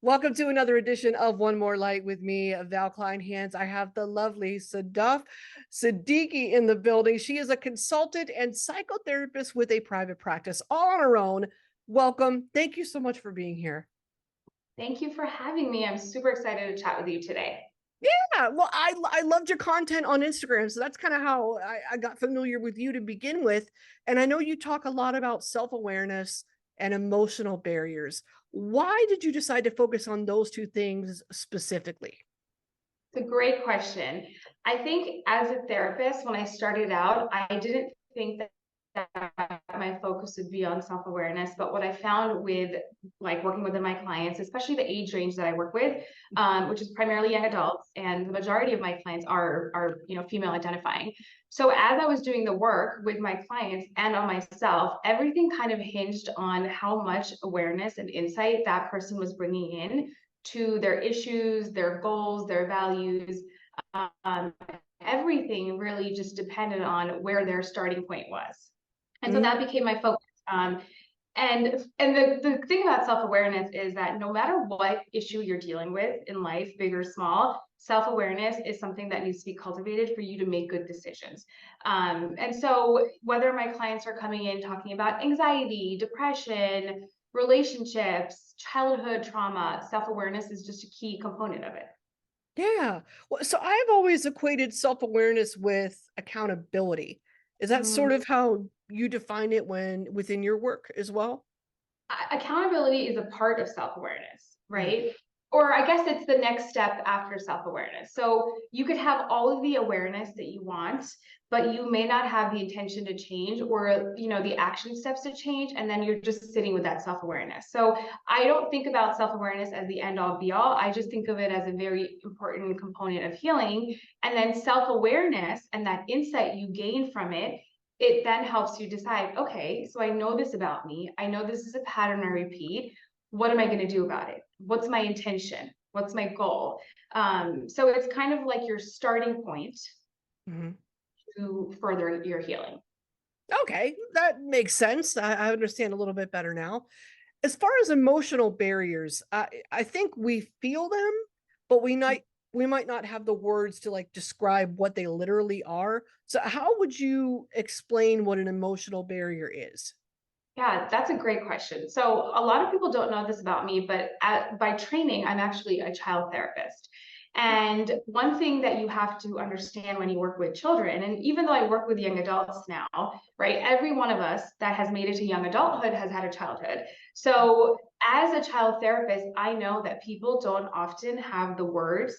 Welcome to another edition of One More Light with me, Val Kleinhans. I have the lovely Sadaf Siddiqi in the building. She is a consultant and psychotherapist with a private practice all on her own. Welcome. Thank you so much for being here. Thank you for having me. I'm super excited to chat with you today. Yeah, well, I loved your content on Instagram, so that's kind of how I got familiar with you to begin with. And I know you talk a lot about self-awareness and emotional barriers. Why did you decide to focus on those two things specifically? It's a great question. I think as a therapist, when I started out, I didn't think that my focus would be on self-awareness. But what I found with working with my clients, especially the age range that I work with, which is primarily young adults, and the majority of my clients are female identifying. So as I was doing the work with my clients and on myself, everything kind of hinged on how much awareness and insight that person was bringing in to their issues, their goals, their values. Um, Everything really just depended on where their starting point was. And so that became my focus. And the thing about self-awareness is that no matter what issue you're dealing with in life, big or small, self-awareness is something that needs to be cultivated for you to make good decisions. And so whether my clients are coming in talking about anxiety, depression, relationships, childhood trauma, self-awareness is just a key component of it. Yeah. Well, so I've always equated self-awareness with accountability. Is that sort of how you define it when within your work as well? Accountability is a part of self-awareness, right? Or I guess it's the next step after self-awareness. So you could have all of the awareness that you want, but you may not have the intention to change or the action steps to change, and then you're just sitting with that self-awareness. So I don't think about self-awareness as the end all be all. I just think of it as a very important component of healing. And then self-awareness and that insight you gain from it then helps you decide, okay, so I know this about me. I know this is a pattern I repeat. What am I going to do about it? What's my intention? What's my goal? So it's kind of like your starting point to further your healing. Okay, that makes sense. I understand a little bit better now. As far as emotional barriers, I think we feel them, but we might not have the words to like describe what they literally are. So how would you explain what an emotional barrier is? Yeah, that's a great question. So a lot of people don't know this about me, but by training, I'm actually a child therapist. And one thing that you have to understand when you work with children, and even though I work with young adults now, right, every one of us that has made it to young adulthood has had a childhood. So as a child therapist, I know that people don't often have the words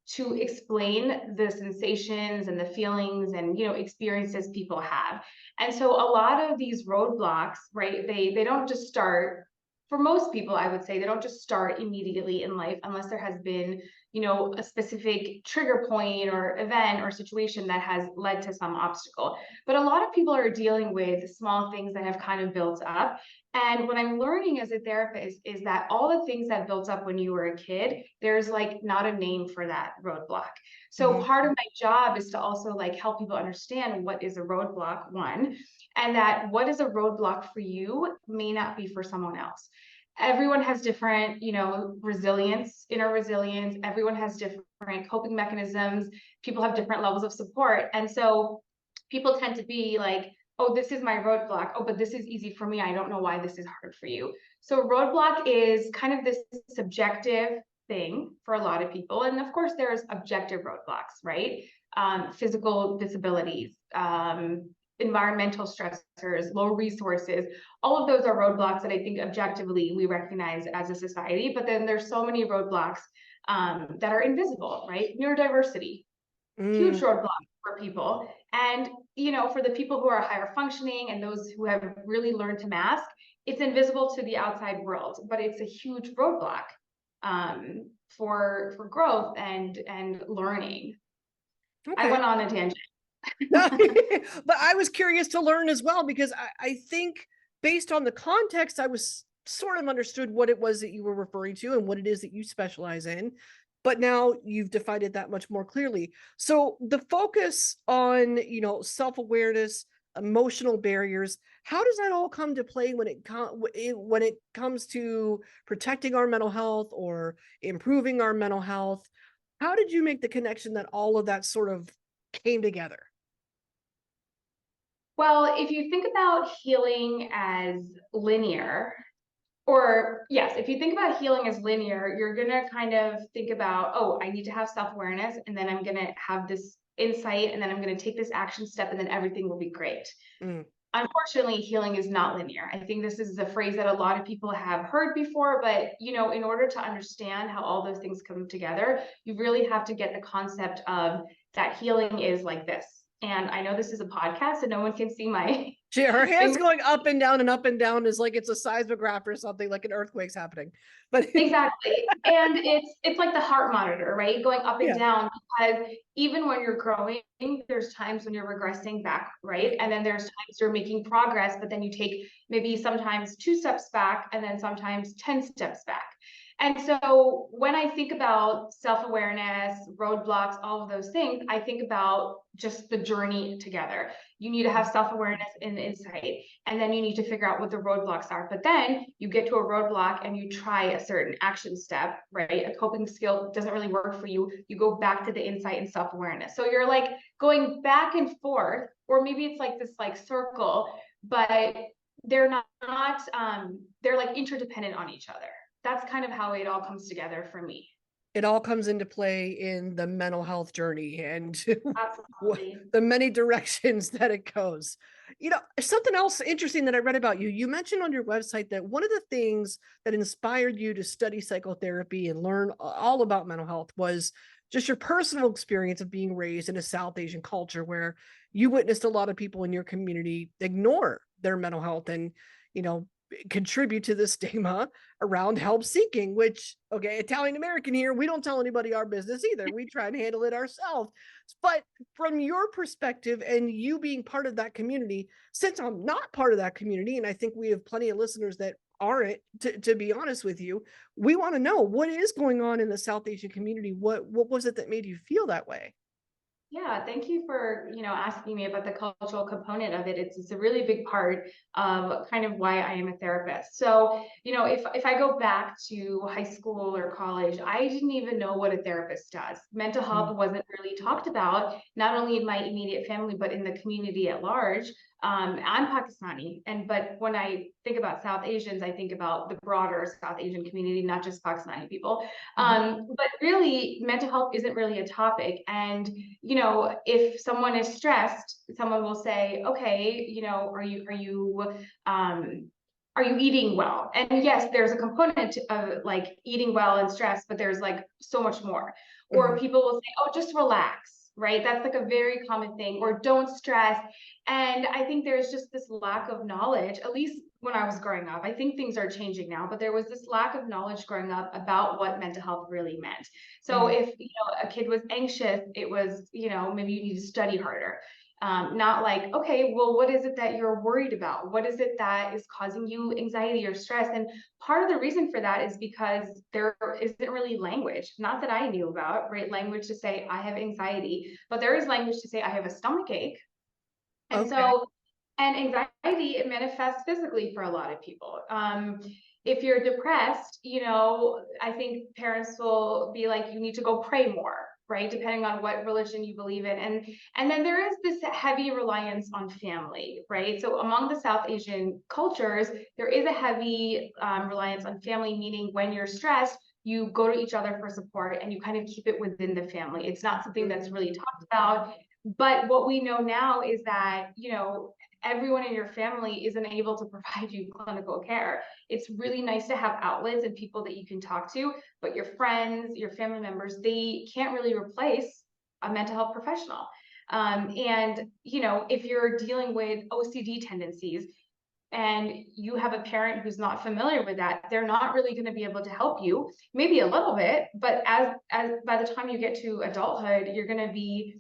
to explain the sensations and the feelings and experiences people have. And so a lot of these roadblocks, right, they don't just start, for most people, I would say, they don't just start immediately in life unless there has been, a specific trigger point or event or situation that has led to some obstacle. But a lot of people are dealing with small things that have kind of built up. And what I'm learning as a therapist is that all the things that built up when you were a kid, there's like not a name for that roadblock. So part of my job is to also like help people understand what is a roadblock, one, and that what is a roadblock for you may not be for someone else. Everyone has different, resilience, inner resilience. Everyone has different coping mechanisms. People have different levels of support. And so people tend to be like, oh, this is my roadblock. Oh, but this is easy for me. I don't know why this is hard for you. So roadblock is kind of this subjective thing for a lot of people. And of course, there's objective roadblocks, right? Physical disabilities, environmental stressors, low resources, all of those are roadblocks that I think objectively we recognize as a society. But then there's so many roadblocks that are invisible, right? Neurodiversity, huge roadblock for people. And, for the people who are higher functioning and those who have really learned to mask, it's invisible to the outside world, but it's a huge roadblock for growth and learning. Okay. I went on a tangent. But I was curious to learn as well because I think based on the context, I was sort of understood what it was that you were referring to and what it is that you specialize in. But now you've defined it that much more clearly. So the focus on, self-awareness, emotional barriers. How does that all come to play when when it comes to protecting our mental health or improving our mental health? How did you make the connection that all of that sort of came together? Well, if you think about healing as linear, or yes, if you think about healing as linear, you're gonna kind of think about, oh, I need to have self-awareness, and then I'm gonna have this insight, and then I'm gonna take this action step, and then everything will be great. Mm. Unfortunately, healing is not linear. I think this is a phrase that a lot of people have heard before, but in order to understand how all those things come together, you really have to get the concept of that healing is like this. And I know this is a podcast and no one can see my Her hands finger. going up and down is like it's a seismograph or something, like an earthquake's happening. But Exactly. And it's like the heart monitor, right? Going up and yeah. down, because even when you're growing, there's times when you're regressing back, right? And then there's times you're making progress, but then you take maybe sometimes 2 steps back and then sometimes 10 steps back. And so when I think about self-awareness, roadblocks, all of those things, I think about just the journey together. You need to have self-awareness and insight, and then you need to figure out what the roadblocks are. But then you get to a roadblock and you try a certain action step, right? A coping skill doesn't really work for you. You go back to the insight and self-awareness. So you're like going back and forth, or maybe it's like this like circle, but they're not they're like interdependent on each other. That's kind of how it all comes together for me. It all comes into play in the mental health journey and Absolutely. the many directions that it goes. Something else interesting that I read about you, you mentioned on your website that one of the things that inspired you to study psychotherapy and learn all about mental health was just your personal experience of being raised in a South Asian culture where you witnessed a lot of people in your community ignore their mental health and, you know, contribute to the stigma around help seeking, which, okay, Italian American here, we don't tell anybody our business either. We try and handle it ourselves. But from your perspective and you being part of that community, since I'm not part of that community, and I think we have plenty of listeners that aren't, to be honest with you, we want to know what is going on in the South Asian community. What was it that made you feel that way? Yeah, thank you for, asking me about the cultural component of it. It's a really big part of kind of why I am a therapist. So, if I go back to high school or college, I didn't even know what a therapist does. Mental Mm. health wasn't really talked about, not only in my immediate family, but in the community at large. I'm Pakistani, but when I think about South Asians, I think about the broader South Asian community, not just Pakistani people. Mhm. But really, mental health isn't really a topic. And if someone is stressed, someone will say, okay, are you eating well? And yes, there's a component of like eating well and stress, but there's like so much more. Or Mhm. people will say, oh, just relax, right? That's like a very common thing, or don't stress. And I think there's just this lack of knowledge, at least when I was growing up. I think things are changing now, but there was this lack of knowledge growing up about what mental health really meant. So Mhm. if a kid was anxious, it was, maybe you need to study harder. Not like, okay, well, what is it that you're worried about? What is it that is causing you anxiety or stress? And part of the reason for that is because there isn't really language, not that I knew about, right? Language to say I have anxiety, but there is language to say I have a stomach ache. And Okay. so, and anxiety, it manifests physically for a lot of people. If you're depressed, I think parents will be like, you need to go pray more, right? Depending on what religion you believe in. And then there is this heavy reliance on family, right? So among the South Asian cultures, there is a heavy reliance on family, meaning when you're stressed, you go to each other for support and you kind of keep it within the family. It's not something that's really talked about. But what we know now is that, everyone in your family isn't able to provide you clinical care. It's really nice to have outlets and people that you can talk to, but your friends, your family members, they can't really replace a mental health professional. And, if you're dealing with OCD tendencies, and you have a parent who's not familiar with that, they're not really going to be able to help you, maybe a little bit, but as by the time you get to adulthood, you're going to be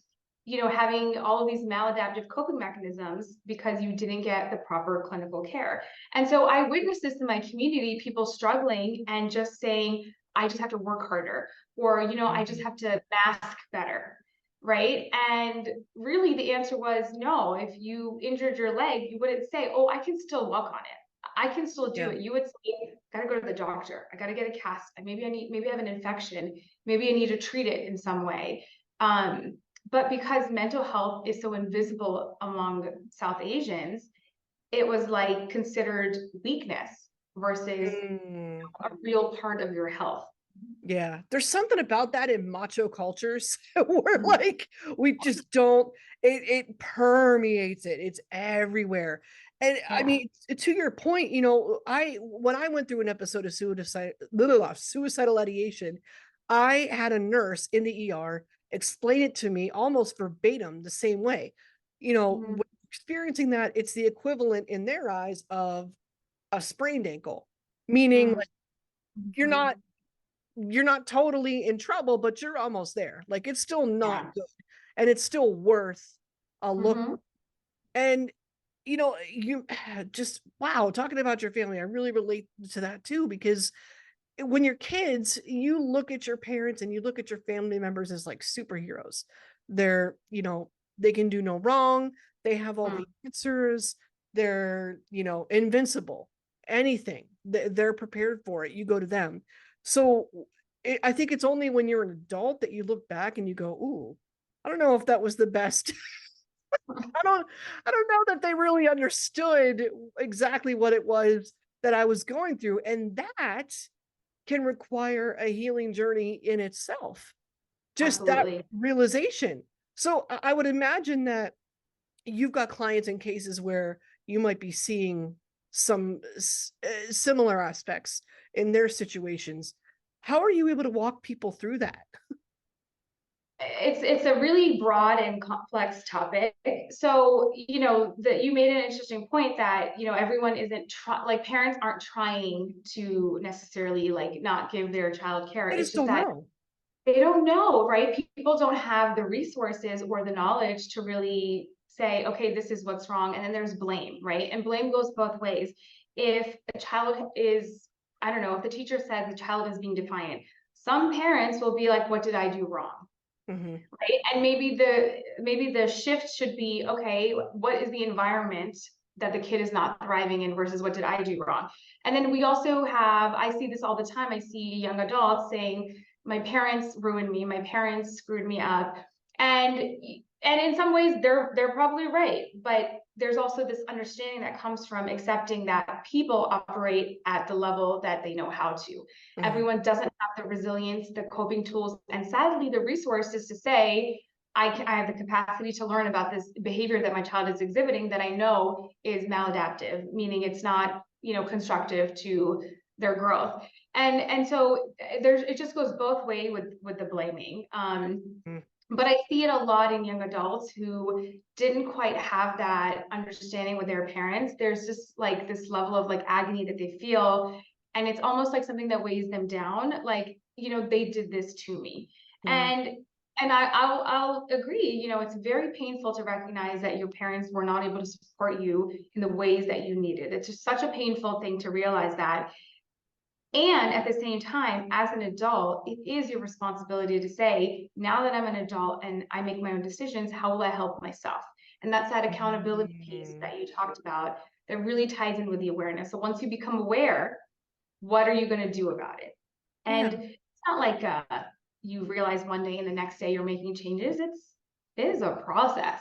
having all of these maladaptive coping mechanisms because you didn't get the proper clinical care. And so I witnessed this in my community, people struggling and just saying, I just have to work harder, or I just Mhm. have to mask better. right? And really the answer was no. If you injured your leg, you wouldn't say, oh, I can still walk on it. I can still do Yeah. it. You would say, gotta go to the doctor. I gotta get a cast. Maybe I have an infection. Maybe I need to treat it in some way. But because mental health is so invisible among South Asians, it was like considered weakness versus Mm. a real part of your health. Yeah, there's something about that in macho cultures where Mhm. like we just don't it permeates it. It's everywhere. And I Yeah. mean, to your point, I when I went through an episode of suicidal ideation, I had a nurse in the ER explain it to me almost verbatim the same way. Mhm. When experiencing that, it's the equivalent in their eyes of a sprained ankle, meaning Mhm. like you're not you're not totally in trouble, but you're almost there. Like it's still not Yeah. good and it's still worth a look. Mhm. And you just wow, talking about your family, I really relate to that too, because when you're kids, you look at your parents and you look at your family members as like superheroes. They're, they can do no wrong, they have all Mhm. the answers, they're, invincible. Anything, they're prepared for it. You go to them. So I think it's only when you're an adult that you look back and you go, "Ooh, I don't know if that was the best." I don't I don't know that they really understood exactly what it was that I was going through, and that can require a healing journey in itself. Just that Absolutely. realization. So I would imagine that you've got clients in cases where you might be seeing some similar aspects in their situations. How are you able to walk people through that? It's a really broad and complex topic. So, that you made an interesting point that, everyone isn't like parents aren't trying to necessarily like not give their child care. I It's just just don't that know. they don't know, right? People don't have the resources or the knowledge to really say, okay, this is what's wrong. And then there's blame, right? And blame goes both ways. If a child is, I don't know, if the teacher says the child is being defiant, some parents will be like, what did I do wrong? Hmm. Right? And maybe the shift should be, okay, what is the environment that the kid is not thriving in versus what did I do wrong? And then we also have, I see this all the time. I see young adults saying, my parents ruined me, my parents screwed me up. And in some ways they're probably right, but there's also this understanding that comes from accepting that people operate at the level that they know how to. Hmm. Everyone doesn't have the resilience, the coping tools, and sadly the resources to say, I have the capacity to learn about this behavior that my child is exhibiting that I know is maladaptive, meaning it's not, constructive to their growth. And so it just goes both ways with the blaming. But I see it a lot in young adults who didn't quite have that understanding with their parents. There's just like this level of like agony that they feel, and it's almost like something that weighs them down. Like, they did this to me. Hmm. And I'll agree, it's very painful to recognize that your parents were not able to support you in the ways that you needed. It's just such a painful thing to realize that. And at the same time, as an adult, it is your responsibility to say, now that I'm an adult and I make my own decisions, how will I help myself? And that's that accountability piece Hmm. that you talked about that really ties in with the awareness. So once you become aware, what are you going to do about it? And Yeah. it's not like you realize one day and the next day you're making changes. It is a process.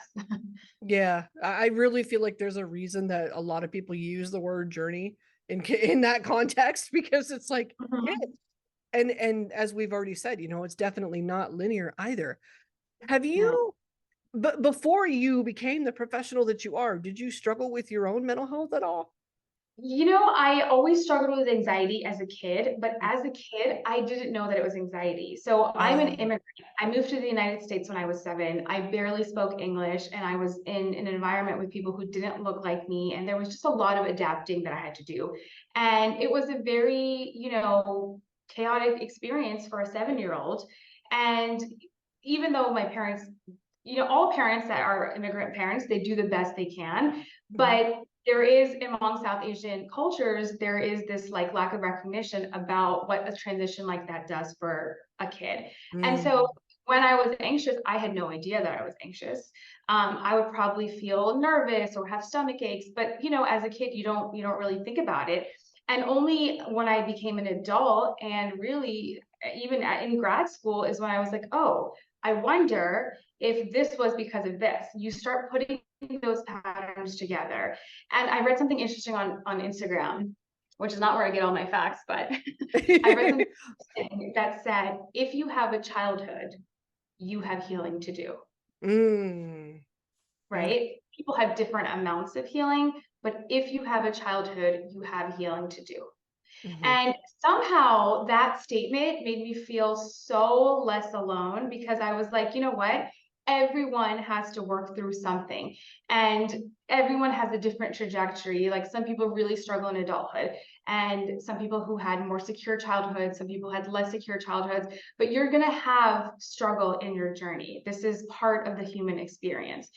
Yeah, I really feel like there's a reason that a lot of people use the word journey in that context because it's like it Mhm. is. And as we've already said, it's definitely not linear either. Have Yeah. you but before you became the professional that you are, did you struggle with your own mental health at all? I always struggled with anxiety as a kid, but as a kid, I didn't know that it was anxiety. So I'm an Uh, immigrant. I moved to the United States when I was 7. I barely spoke English, and I was in an environment with people who didn't look like me. And there was just a lot of adapting that I had to do. And it was a very, chaotic experience for a 7-year-old. And even though my parents, all parents that are immigrant parents, they do the best they can. mhm, But there is among South Asian cultures, there is this like lack of recognition about what a transition like that does for a kid. And so mm, when I was anxious, I had no idea that I was anxious. I would probably feel nervous or have stomach aches, but as a kid, you don't really think about it. And only when I became an adult and really even in grad school is when I was like, oh, I wonder if this was because of this. You start putting those patterns together. And I read something interesting on Instagram, which is not where I get all my facts, but I read something that said, if you have a childhood, you have healing to do, Mm. Okay. right? People have different amounts of healing, but if you have a childhood, you have healing to do. Mhm. And somehow that statement made me feel so less alone because I was like, you know what? Everyone has to work through something and everyone has a different trajectory. Like some people really struggle in adulthood and some people who had more secure childhoods, some people had less secure childhoods, but you're going to have struggle in your journey. This is part of the human experience.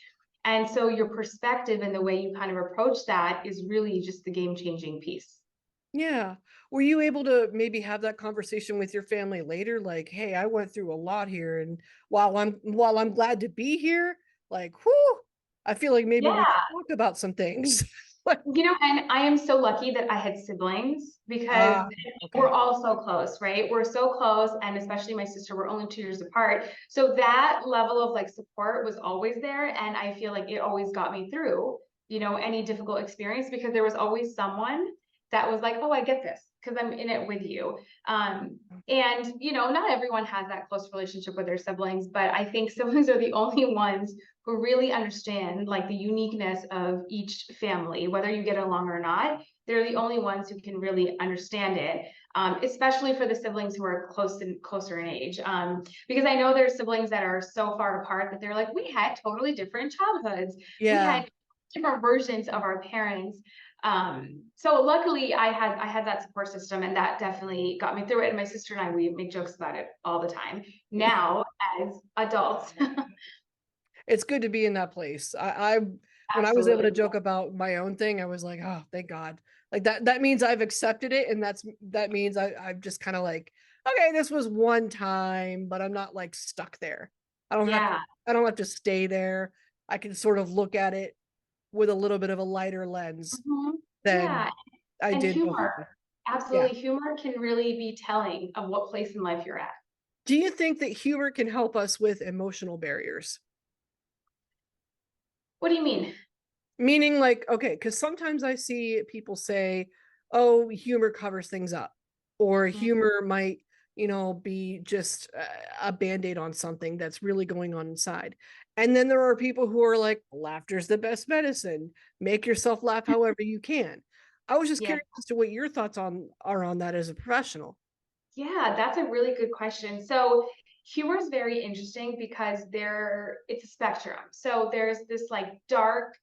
And so your perspective and the way you kind of approach that is really just the game-changing piece. Yeah. Were you able to maybe have that conversation with your family later? Like, hey, I went through a lot here, and while I'm glad to be here, like, whoo, I feel like maybe we Yeah. should talk about some things. Like, And I am so lucky that I had siblings because ah, we're okay. all so close, right? We're so close, and especially my sister, we're only 2 years apart. So that level of like support was always there, and I feel like it always got me through, any difficult experience because there was always someone that was like, "Oh, I get this because I'm in it with you." And not everyone has that close relationship with their siblings, but I think siblings are the only ones who really understand like the uniqueness of each family, whether you get along or not. They're the only ones who can really understand it, especially for the siblings who are closer in age. Because I know there's siblings that are so far apart that they're like, we had totally different childhoods. We Yeah. had different versions of our parents. So luckily I had that support system and that definitely got me through it. And my sister and I, we make jokes about it all the time now as adults. It's good to be in that place. I when I was able Absolutely. to joke about my own thing, I was like, oh, thank God. Like that means I've accepted it, and that means I'm just kind of like, okay, this was one time, but I'm not like stuck there. I don't have to Yeah. I don't have to stay there. I can sort of look at it with a little bit of a lighter lens Mhm. than Yeah. I And did humor. before. Yeah. Absolutely. Humor can really be telling of what place in life you're at. Do you think that humor can help us with emotional barriers? What do you mean? Meaning like, okay, because sometimes I see people say, oh, humor covers things up, or Mhm. humor might, be just a band-aid on something that's really going on inside. And then there are people who are like, laughter's the best medicine. Make yourself laugh however you can. I was just Yeah. curious as to what your thoughts are on that as a professional. Yeah, that's a really good question. So humor is very interesting because it's a spectrum. So there's this like dark,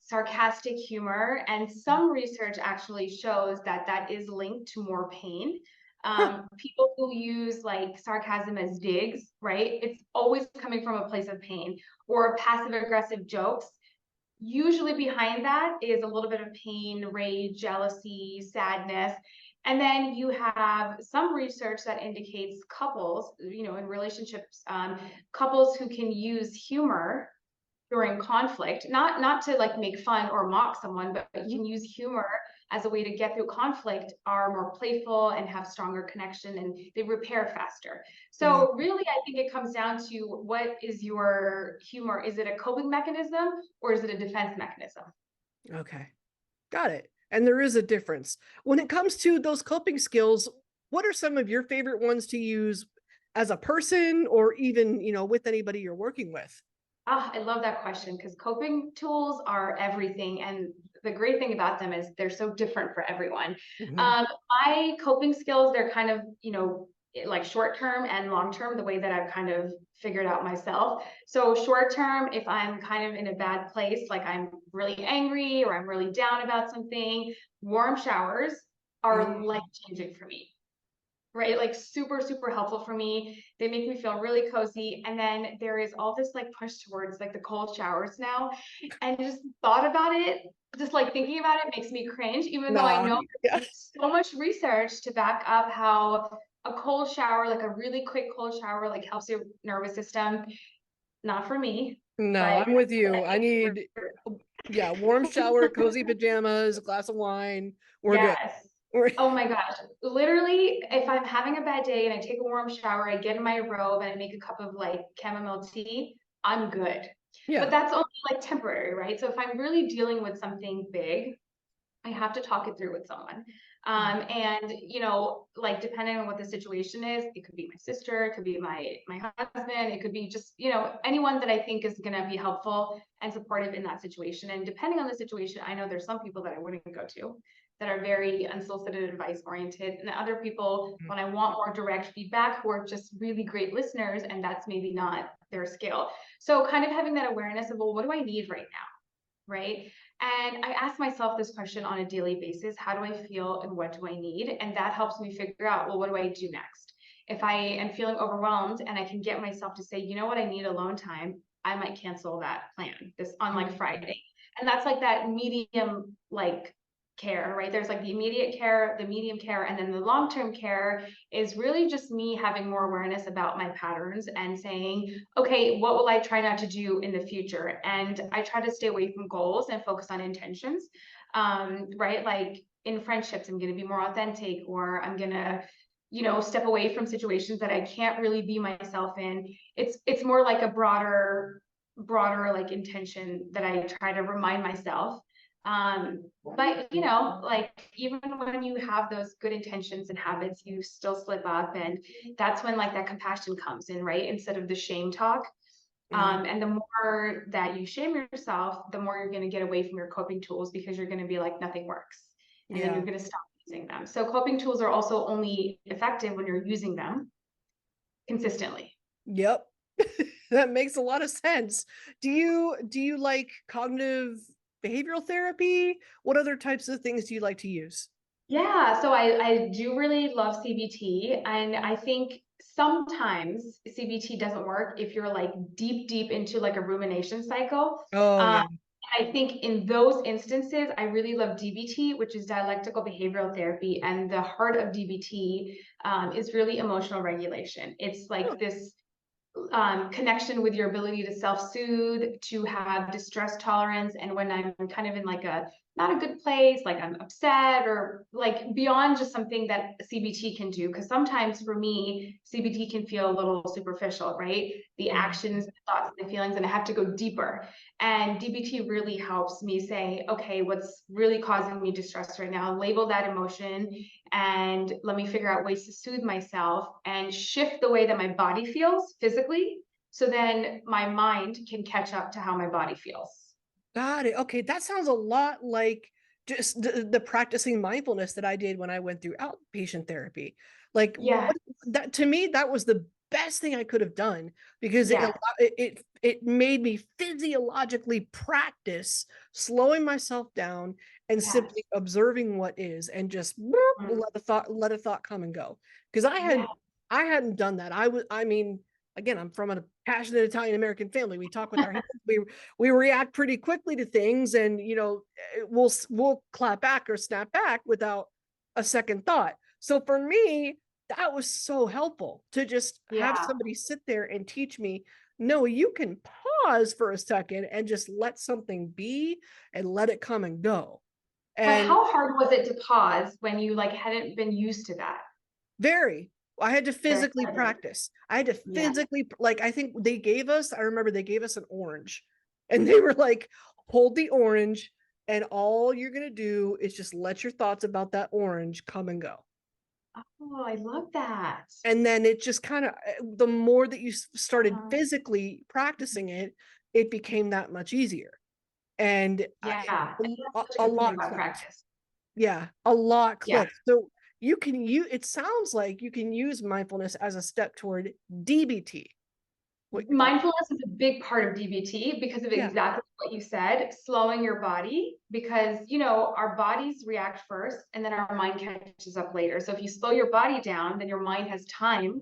sarcastic humor, and some research actually shows that that is linked to more pain. Huh. People who use like sarcasm as digs, right? It's always coming from a place of pain, or passive aggressive jokes. Usually behind that is a little bit of pain, rage, jealousy, sadness. And then you have some research that indicates couples, in relationships, couples who can use humor during conflict, not to like make fun or mock someone, but you Mhm. can use humor as a way to get through conflict, are more playful and have stronger connection and they repair faster. Mm, So really, I think it comes down to what is your humor? Is it a coping mechanism or is it a defense mechanism? okay. Got it. And there is a difference. When it comes to those coping skills, what are some of your favorite ones to use as a person or even, with anybody you're working with? Ah, I love that question because coping tools are everything. And the great thing about them is they're so different for everyone. Mhm. My coping skills, they're kind of, like short term and long term, the way that I've kind of figured out myself. So, short term, if I'm kind of in a bad place, like I'm really angry or I'm really down about something, warm showers are life Mm. changing for me, right? Like super, super helpful for me. They make me feel really cozy. And then there is all this like push towards like the cold showers now. And just thought about it, just like thinking about it makes me cringe, even though I Nah. know Yeah. there's so much research to back up how a cold shower, like a really quick cold shower, like helps your nervous system. Not for me, No, but I'm with you. I need, yeah, warm shower, cozy pajamas, a glass of wine. We're good. yes. We're, Oh my gosh. Literally, if I'm having a bad day and I take a warm shower, I get in my robe and I make a cup of like chamomile tea, I'm good. But yeah. that's only like temporary, right? So if I'm really dealing with something big, I have to talk it through with someone. And you know, like depending on what the situation is, it could be my sister, it could be my husband, it could be just, you know, anyone that I think is gonna be helpful and supportive in that situation. And depending on the situation, I know there's some people that I wouldn't go to that are very unsolicited advice oriented, and other people when I want more direct feedback who are just really great listeners, and that's maybe not their skill. So kind of having that awareness of, well, what do I need right now? Right? And I ask myself this question on a daily basis: how do I feel and what do I need? And that helps me figure out, well, what do I do next? If I am feeling overwhelmed and I can get myself to say, you know what, I need alone time, I might cancel that plan this on like Friday. And that's like that medium like care, right? There's like the immediate care, the medium care, and then the long-term care is really just me having more awareness about my patterns and saying, okay, what will I try not to do in the future? And I try to stay away from goals and focus on intentions, right? Like in friendships, I'm going to be more authentic, or I'm going to, you know, step away from situations that I can't really be myself in. It's more like a broader like intention that I try to remind myself. But you know, like even when you have those good intentions and habits, you still slip up, and that's when like that compassion comes in, right? Instead of the shame talk. Yeah. And the more that you shame yourself, the more you're going to get away from your coping tools, because you're going to be like, nothing works. And then Yeah. you're going to stop using them. So coping tools are also only effective when you're using them consistently. Yep. That makes a lot of sense. Do you like cognitive behavioral therapy? What other types of things do you like to use? Yeah, so I do really love CBT, and I think sometimes CBT doesn't work if you're like deep into like a rumination cycle. Oh Um, yeah. I think in those instances, I really love DBT, which is dialectical behavioral therapy, and the heart of DBT is really emotional regulation. It's Huh. like this connection with your ability to self-soothe, to have distress tolerance. And when I'm kind of in like a not a good place, like I'm upset, or like beyond just something that CBT can do, because sometimes for me, CBT can feel a little superficial, right? The Yeah. actions, the thoughts, and the feelings, and I have to go deeper. And DBT really helps me say, okay, what's really causing me distress right now? Label that emotion and let me figure out ways to soothe myself and shift the way that my body feels physically, so then my mind can catch up to how my body feels. Got it. Okay, that sounds a lot like just the practicing mindfulness that I did when I went through outpatient therapy. Like Yeah, that to me, that was the best thing I could have done because yeah, it made me physiologically practice slowing myself down and yes, simply observing what is and just mm, let a thought come and go. Because yeah, I hadn't done that. I mean, again, I'm from a passionate Italian American family. We talk with our hands. We react pretty quickly to things, and you know, we'll clap back or snap back without a second thought. So for me, that was so helpful to just have yeah. somebody sit there and teach me, no, you can pause for a second and just let something be and let it come and go. But And how hard was it to pause when you like hadn't been used to that? very, I had to Very physically hard. practice. I had to Yeah. physically, like, I think they gave us, I remember they gave us an orange and they were like, hold the orange, and all you're going to do is just let your thoughts about that orange come and go. Oh, I love that. And then it just kind of, the more that you started Uh-huh. physically practicing it, it became that much easier. And Yeah, and that's such a a good point lot about clicked. practice. Yeah, a lot Yeah. clicked. So it sounds like you can use mindfulness as a step toward DBT. What, if I, Mindfulness is a big part of DBT because of yeah, exactly what you said, slowing your body, because you know our bodies react first and then our mind catches up later. So if you slow your body down, then your mind has time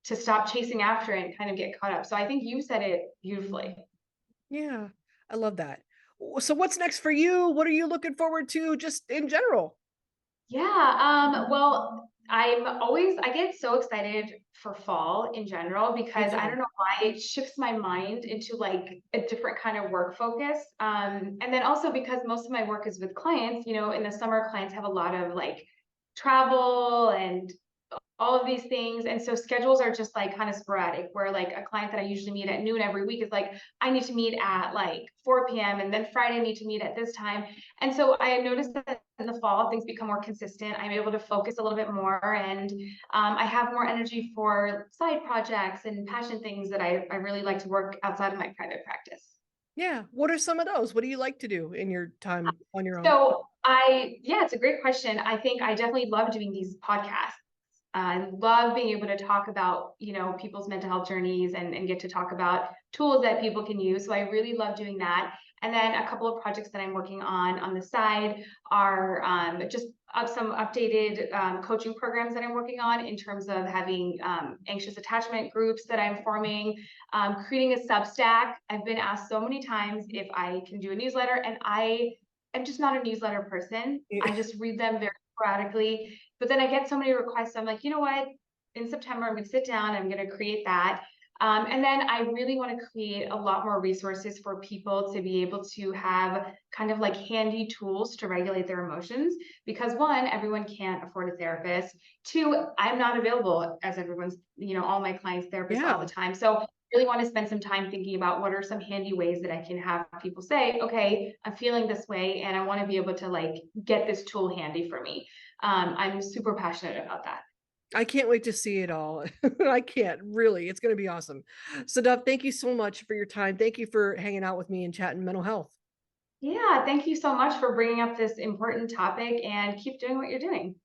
to stop chasing after it and kind of get caught up. So I think you said it beautifully. yeah, I love that. So what's next for you? What are you looking forward to just in general? Yeah, well, I get so excited for fall in general Me because I too. don't know why it shifts my mind into like a different kind of work focus. And then also because most of my work is with clients, in the summer, clients have a lot of like travel and all of these things. And so schedules are just like kind of sporadic, where like a client that I usually meet at noon every week is like, I need to meet at like 4 p.m. and then Friday I need to meet at this time. And so I noticed that in the fall, things become more consistent. I'm able to focus a little bit more, and I have more energy for side projects and passion things that I really like to work outside of my private practice. Yeah. What are some of those? What do you like to do in your time on your own? Yeah, it's a great question. I think I definitely love doing these podcasts. I love being able to talk about, people's mental health journeys and get to talk about tools that people can use. So I really love doing that. And then a couple of projects that I'm working on the side are just some updated coaching programs that I'm working on in terms of having anxious attachment groups that I'm forming, creating a Substack. I've been asked so many times if I can do a newsletter, and I'm just not a newsletter person. I just read them very sporadically. But then I get so many requests. I'm like, you know what? In September, I'm going to sit down. I'm going to create that. And then I really want to create a lot more resources for people to be able to have kind of like handy tools to regulate their emotions. Because one, everyone can't afford a therapist. Two, I'm not available as everyone's, all my clients' therapists all the Yeah. time. So really want to spend some time thinking about what are some handy ways that I can have people say, okay, I'm feeling this way and I want to be able to like get this tool handy for me. I'm super passionate about that. I can't wait to see it all. I can't really. It's going to be awesome. Sadaf, thank you so much for your time. Thank you for hanging out with me and chatting mental health. Yeah, thank you so much for bringing up this important topic, and keep doing what you're doing.